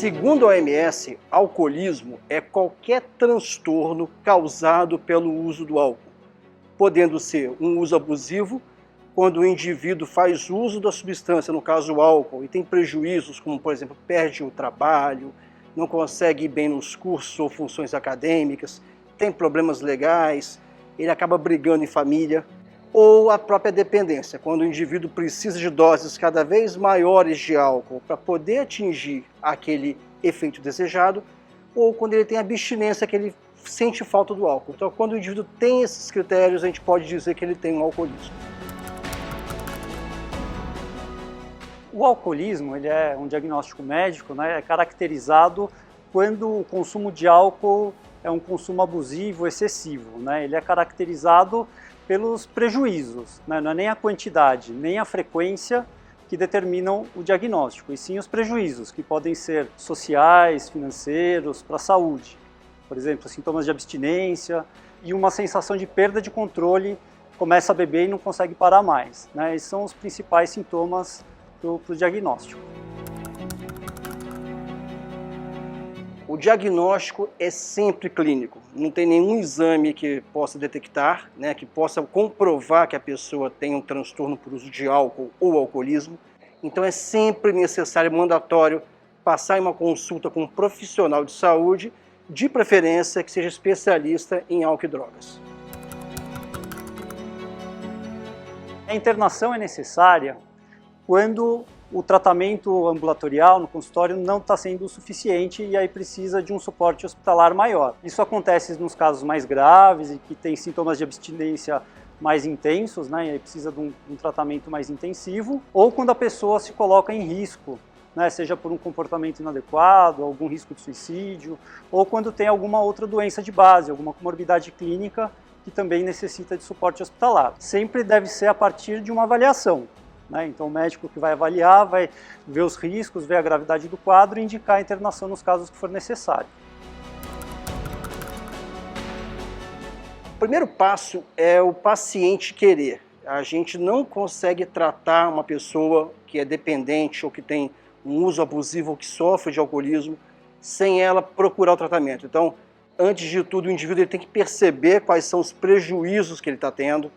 Segundo a OMS, alcoolismo é qualquer transtorno causado pelo uso do álcool, podendo ser um uso abusivo, quando o indivíduo faz uso da substância, no caso o álcool, e tem prejuízos como, por exemplo, perde o trabalho, não consegue ir bem nos cursos ou funções acadêmicas, tem problemas legais, ele acaba brigando em família. Ou a própria dependência, quando o indivíduo precisa de doses cada vez maiores de álcool para poder atingir aquele efeito desejado, ou quando ele tem abstinência, que ele sente falta do álcool. Então, quando o indivíduo tem esses critérios, a gente pode dizer que ele tem um alcoolismo. O alcoolismo, ele é um diagnóstico médico, né, é caracterizado quando o consumo de álcool é um consumo abusivo, excessivo, né? Ele é caracterizado pelos prejuízos, né? Não é nem a quantidade, nem a frequência que determinam o diagnóstico, e sim os prejuízos, que podem ser sociais, financeiros, para a saúde. Por exemplo, sintomas de abstinência e uma sensação de perda de controle, começa a beber e não consegue parar mais, né? Esses são os principais sintomas para o diagnóstico. O diagnóstico é sempre clínico, não tem nenhum exame que possa detectar, né, que possa comprovar que a pessoa tem um transtorno por uso de álcool ou alcoolismo. Então é sempre necessário, mandatório, passar em uma consulta com um profissional de saúde, de preferência que seja especialista em álcool e drogas. A internação é necessária quando o tratamento ambulatorial no consultório não está sendo o suficiente e aí precisa de um suporte hospitalar maior. Isso acontece nos casos mais graves e que tem sintomas de abstinência mais intensos, né, e aí precisa de um tratamento mais intensivo, ou quando a pessoa se coloca em risco, né, seja por um comportamento inadequado, algum risco de suicídio, ou quando tem alguma outra doença de base, alguma comorbidade clínica que também necessita de suporte hospitalar. Sempre deve ser a partir de uma avaliação. Então o médico que vai avaliar, vai ver os riscos, ver a gravidade do quadro e indicar a internação nos casos que for necessário. O primeiro passo é o paciente querer. A gente não consegue tratar uma pessoa que é dependente ou que tem um uso abusivo ou que sofre de alcoolismo sem ela procurar o tratamento. Então, antes de tudo, o indivíduo ele tem que perceber quais são os prejuízos que ele está tendo.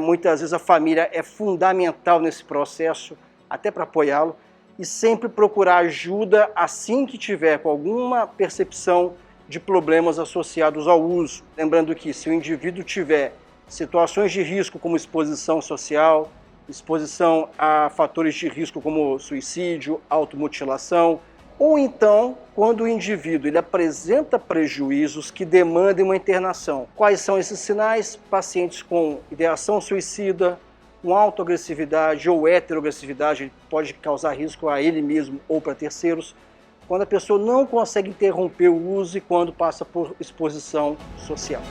Muitas vezes a família é fundamental nesse processo, até para apoiá-lo, e sempre procurar ajuda assim que tiver com alguma percepção de problemas associados ao uso. Lembrando que se o indivíduo tiver situações de risco como exposição social, exposição a fatores de risco como suicídio, automutilação, ou então, quando o indivíduo ele apresenta prejuízos que demandem uma internação. Quais são esses sinais? Pacientes com ideação suicida, com autoagressividade ou heteroagressividade, pode causar risco a ele mesmo ou para terceiros. Quando a pessoa não consegue interromper o uso e quando passa por exposição social.